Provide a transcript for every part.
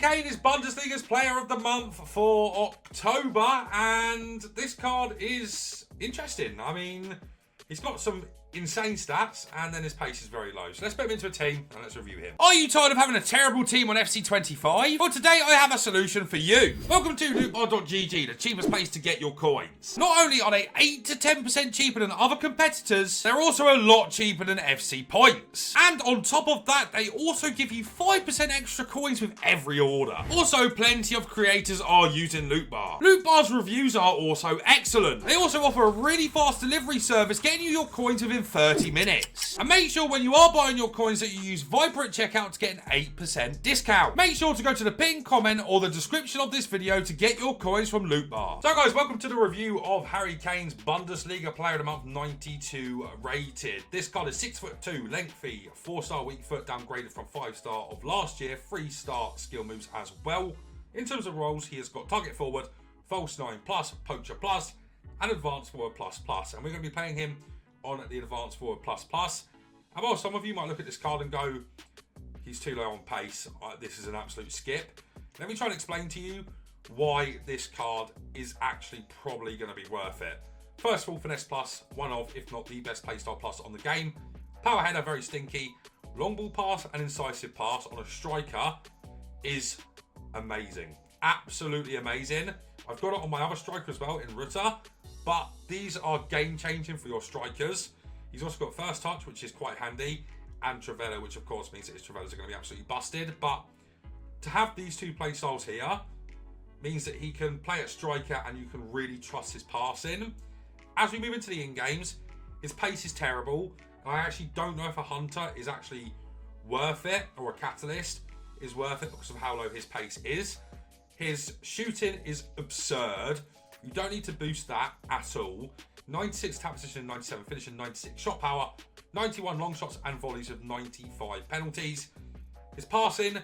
Harry Kane is Bundesliga's Player of the Month for October, and this card is interesting. I mean, he's got some insane stats, and then his pace is very low. So let's put him into a team, and let's review him. Are you tired of having a terrible team on FC25? Well, today I have a solution for you. Welcome to lootbar.gg, the cheapest place to get your coins. Not only are they 8 to 10% cheaper than other competitors, they're also a lot cheaper than FC points. And on top of that, they also give you 5% extra coins with every order. Also, plenty of creators are using Lootbar. Lootbar's reviews are also excellent. They also offer a really fast delivery service, getting you your coins within 30 minutes. And make sure when you are buying your coins that you use Viper at checkout to get an 8% discount. Make sure to go to the pinned comment or the description of this video to get your coins from Lootbar. So guys, welcome to the review of Harry Kane's Bundesliga Player of the Month 92 rated. This card is 6'2", lengthy, 4-star weak foot, downgraded from 5-star of last year, 3-star skill moves as well. In terms of roles, he has got target forward, false 9 plus, poacher plus, and advanced forward plus plus. And we're going to be playing him on the advanced forward plus plus. And while some of you might look at this card and go, he's too low on pace, this is an absolute skip. Let me try and explain to you why this card is actually probably going to be worth it. First of all, finesse plus, one of, if not the best playstyle plus on the game. Power header, very stinky. Long ball pass and incisive pass on a striker is amazing. Absolutely amazing. I've got it on my other striker as well in Rutter. But these are game-changing for your strikers. He's also got first touch, which is quite handy, and Trivela, which of course means that his Trivelas are going to be absolutely busted. But to have these two play styles here means that he can play at striker and you can really trust his passing. As we move into the in-games, his pace is terrible. And I actually don't know if a Hunter is actually worth it, or a Catalyst is worth it because of how low his pace is. His shooting is absurd. You don't need to boost that at all. 96 tap position, 97 finishing, 96 shot power, 91 long shots and volleys with 95 penalties. His passing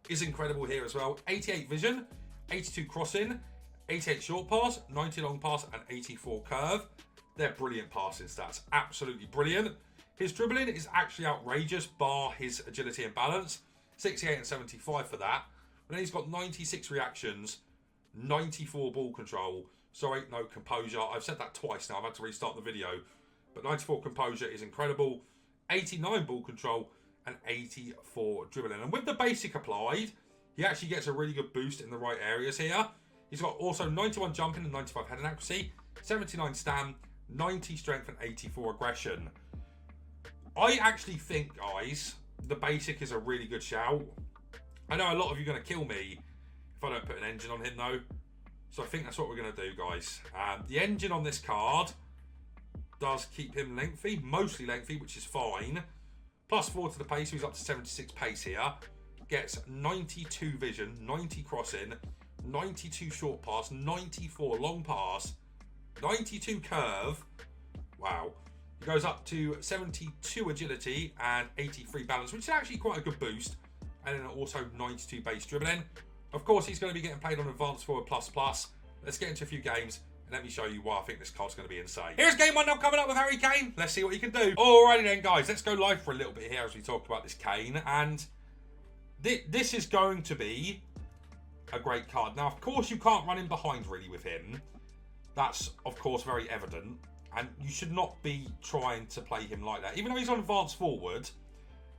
is incredible here as well. 88 vision, 82 crossing, 88 short pass, 90 long pass and 84 curve. They're brilliant passing stats, absolutely brilliant. His dribbling is actually outrageous, bar his agility and balance. 68 and 75 for that. But then he's got 96 reactions, 94 ball control. Sorry, no composure. I've said that twice now. I've had to restart the video. But 94 composure is incredible. 89 ball control and 84 dribbling. And with the basic applied, he actually gets a really good boost in the right areas here. He's got also 91 jumping and 95 heading accuracy, 79 stam, 90 strength and 84 aggression. I actually think, guys, the basic is a really good shout. I know a lot of you are going to kill me if I don't put an engine on him, though. So I think that's what we're going to do, guys. The engine on this card does keep him lengthy, mostly lengthy, which is fine. Plus 4 to the pace, so he's up to 76 pace here. Gets 92 vision, 90 crossing, 92 short pass, 94 long pass, 92 curve. Wow. He goes up to 72 agility and 83 balance, which is actually quite a good boost. And then also 92 base dribbling. Of course, he's going to be getting played on Advanced Forward Plus Plus. Let's get into a few games and let me show you why I think this card's going to be insane. Here's game one now coming up with Harry Kane. Let's see what he can do. Alrighty then, guys. Let's go live for a little bit here as we talk about this Kane. And this is going to be a great card. Now, of course, you can't run in behind really with him. That's, of course, very evident. And you should not be trying to play him like that. Even though he's on Advanced Forward,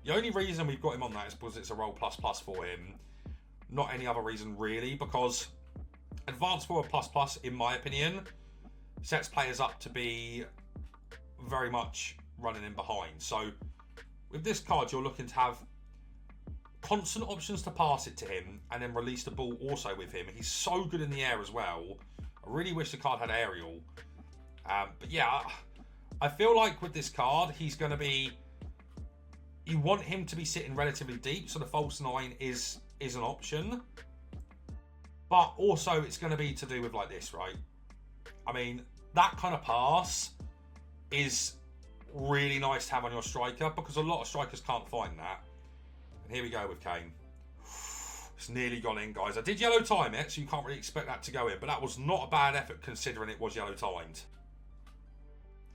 the only reason we've got him on that is because it's a roll plus plus for him. Not any other reason really, because Advanced Forward Plus Plus, in my opinion, sets players up to be very much running in behind. So with this card, you're looking to have constant options to pass it to him and then release the ball also with him. He's so good in the air as well. I really wish the card had aerial. But yeah, I feel like with this card, he's going to be... You want him to be sitting relatively deep, so the false 9 is an option. But also, it's going to be to do with like this, right? I mean, that kind of pass is really nice to have on your striker because a lot of strikers can't find that. And here we go with Kane. It's nearly gone in, guys. I did yellow time it, so you can't really expect that to go in. But that was not a bad effort considering it was yellow timed.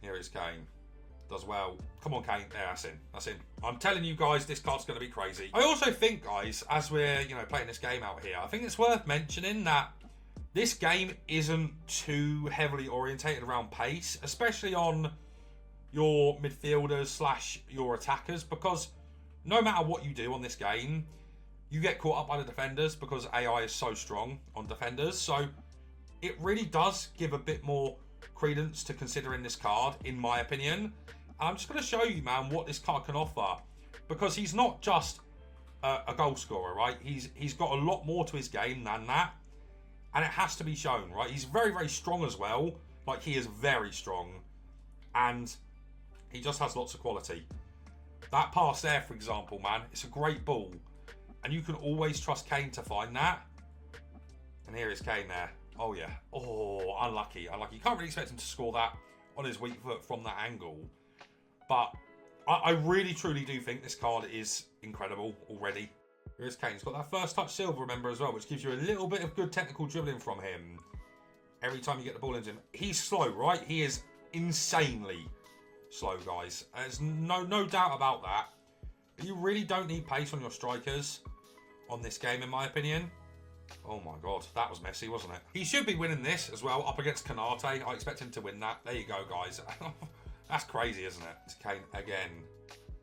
Here is Kane. Does well. Come on, Kane. There, that's in. That's in. I'm telling you guys, this card's going to be crazy. I also think, guys, as we're, playing this game out here, I think it's worth mentioning that this game isn't too heavily orientated around pace, especially on your midfielders / your attackers, because no matter what you do on this game, you get caught up by the defenders because AI is so strong on defenders. So it really does give a bit more credence to considering this card, in my opinion. I'm just going to show you, man, what this card can offer, because he's not just a goal scorer, right? He's got a lot more to his game than that, and it has to be shown, right? He's very, very strong as well. Like, he is very strong, and he just has lots of quality. That pass there, for example, man, it's a great ball, and you can always trust Kane to find that. And here is Kane there. Oh, yeah. Oh, unlucky. You can't really expect him to score that on his weak foot from that angle. But I really, truly do think this card is incredible already. Here's Kane. He's got that first touch silver, remember, as well, which gives you a little bit of good technical dribbling from him every time you get the ball into him. He's slow, right? He is insanely slow, guys. There's no doubt about that. But you really don't need pace on your strikers on this game, in my opinion. Oh my God, that was messy, wasn't it? He should be winning this as well, up against Kanate. I expect him to win that. There you go, guys. That's crazy, isn't it? It's Kane again.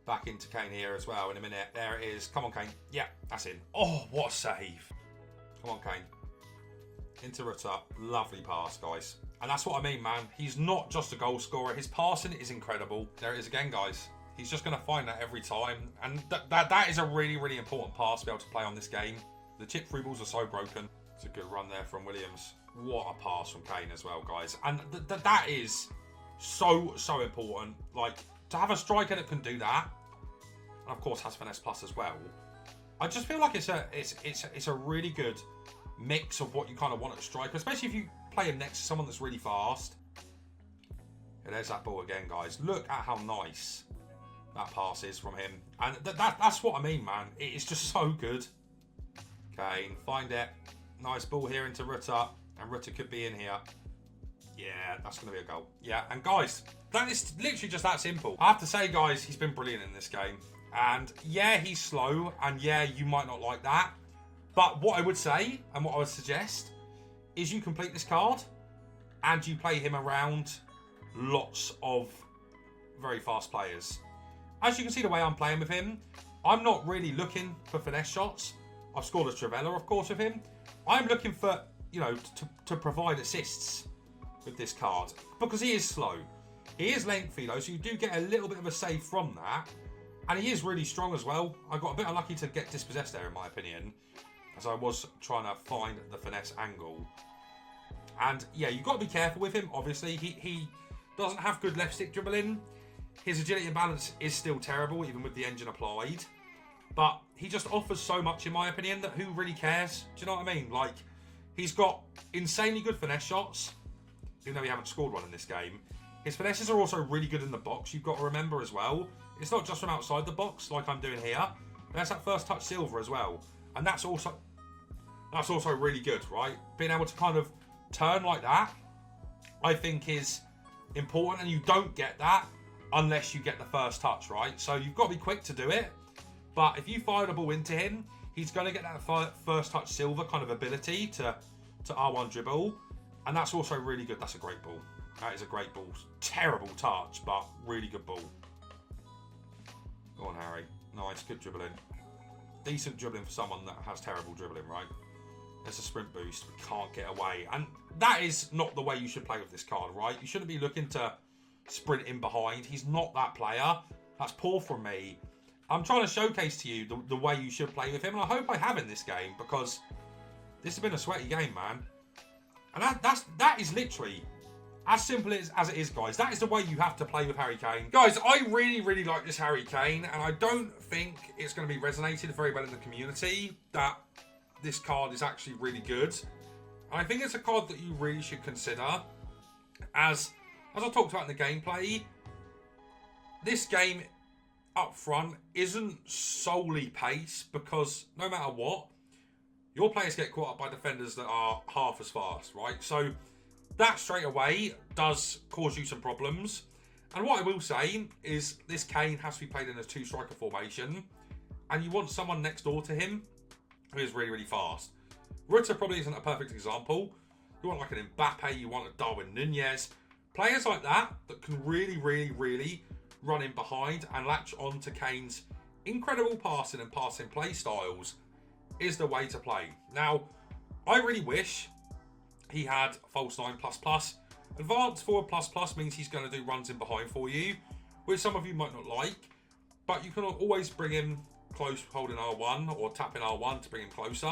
Back into Kane here as well in a minute. There it is. Come on, Kane. Yeah, that's in. Oh, what a save. Come on, Kane. Into Rutter. Lovely pass, guys. And that's what I mean, man. He's not just a goal scorer. His passing is incredible. There it is again, guys. He's just going to find that every time. And that is a really, really important pass to be able to play on this game. The chip through balls are so broken. It's a good run there from Williams. What a pass from Kane as well, guys. And that is so important. Like, to have a striker that can do that, and of course has finesse plus as well. I just feel like it's a really good mix of what you kind of want at a striker, especially if you play him next to someone that's really fast. And there's that ball again, guys. Look at how nice that pass is from him. And that's what I mean, man. It is just so good. Kane, find it. Nice ball here into Rutter. And Rutter could be in here. Yeah, that's going to be a goal. Yeah, and guys, that is literally just that simple. I have to say, guys, he's been brilliant in this game. And yeah, he's slow. And yeah, you might not like that. But what I would say, and what I would suggest, is you complete this card and you play him around lots of very fast players. As you can see the way I'm playing with him, I'm not really looking for finesse shots. I've scored a Trivella, of course, with him. I'm looking for, to provide assists with this card, because he is slow. He is lengthy, though, so you do get a little bit of a save from that. And he is really strong as well. I got a bit unlucky to get dispossessed there, in my opinion, as I was trying to find the finesse angle. And, yeah, you've got to be careful with him, obviously. He doesn't have good left stick dribbling. His agility and balance is still terrible, even with the engine applied. But he just offers so much, in my opinion, that who really cares? Do you know what I mean? Like, he's got insanely good finesse shots, even though he haven't scored one in this game. His finesses are also really good in the box, you've got to remember as well. It's not just from outside the box, like I'm doing here. There's that first touch silver as well. And that's also really good, right? Being able to kind of turn like that, I think is important. And you don't get that unless you get the first touch, right? So you've got to be quick to do it. But if you fire the ball into him, he's going to get that first touch silver kind of ability to R1 dribble. And that's also really good. That's a great ball. That is a great ball. Terrible touch, but really good ball. Go on, Harry. Nice, good dribbling. Decent dribbling for someone that has terrible dribbling, right? There's a sprint boost. We can't get away. And that is not the way you should play with this card, right? You shouldn't be looking to sprint in behind. He's not that player. That's poor from me. I'm trying to showcase to you the way you should play with him. And I hope I have in this game, because this has been a sweaty game, man. And that is literally as simple as it is, guys. That is the way you have to play with Harry Kane. Guys, I really, really like this Harry Kane, and I don't think it's going to be resonated very well in the community that this card is actually really good. And I think it's a card that you really should consider. As I talked about in the gameplay, this game up front isn't solely pace, because no matter what, your players get caught up by defenders that are half as fast, right? So that straight away does cause you some problems. And what I will say is this Kane has to be played in a 2-striker formation, and you want someone next door to him who is really, really fast. Rutter probably isn't a perfect example. You want like an Mbappe, you want a Darwin Nunez. Players like that can really, really, really run in behind and latch on to Kane's incredible passing and passing play styles is the way to play. Now, I really wish he had false 9++. Advanced forward ++ means he's going to do runs in behind for you, which some of you might not like, but you can always bring him close holding R1 or tapping R1 to bring him closer.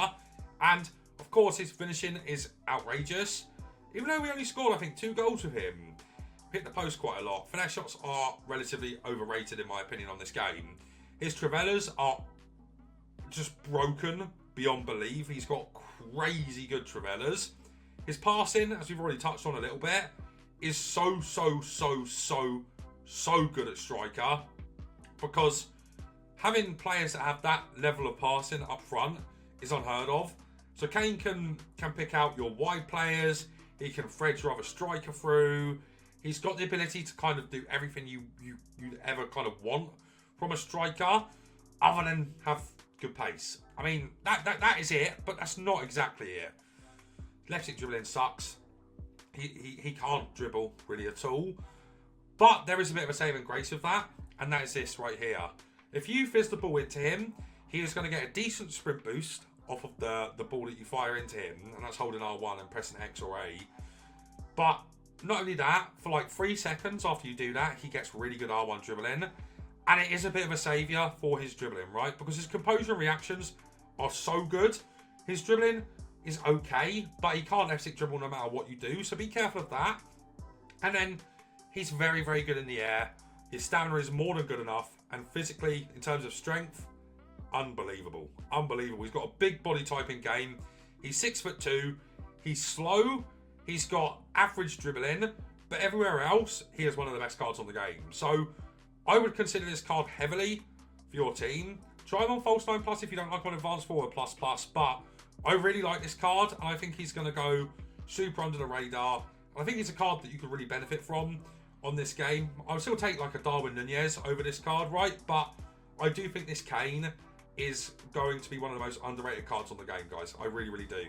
And of course, his finishing is outrageous. Even though we only scored, I think, 2 goals with him, hit the post quite a lot. Finesse shots are relatively overrated in my opinion on this game. His Trivellas are just broken beyond belief. He's got crazy good Trivellas. His passing, as we've already touched on a little bit, is so good at striker, because having players that have that level of passing up front is unheard of. So Kane can pick out your wide players. He can thread your other striker through. He's got the ability to kind of do everything you'd ever kind of want from a striker, other than have good pace. I mean, that is it, but that's not exactly it. Left-stick dribbling sucks. He can't dribble really at all. But there is a bit of a saving grace with that, and that is this right here. If you fizz the ball into him, he is going to get a decent sprint boost off of the ball that you fire into him, and that's holding R1 and pressing X or A. But not only that, for like 3 seconds after you do that, he gets really good R1 dribbling, and it is a bit of a saviour for his dribbling, right? Because his composure and reactions are so good. His dribbling is okay, but he can't left-stick dribble no matter what you do, so be careful of that. And then he's very, very good in the air. His stamina is more than good enough, and physically, in terms of strength, unbelievable. Unbelievable. He's got a big body type in game. He's 6'2". He's slow. He's got average dribbling, but everywhere else, he is one of the best cards on the game. So I would consider this card heavily for your team. Try him on false 9+ if you don't like him on advanced forward ++, but I really like this card, and I think he's going to go super under the radar. And I think he's a card that you could really benefit from on this game. I would still take like a Darwin Nunez over this card, right? But I do think this Kane is going to be one of the most underrated cards on the game, guys. I really, really do.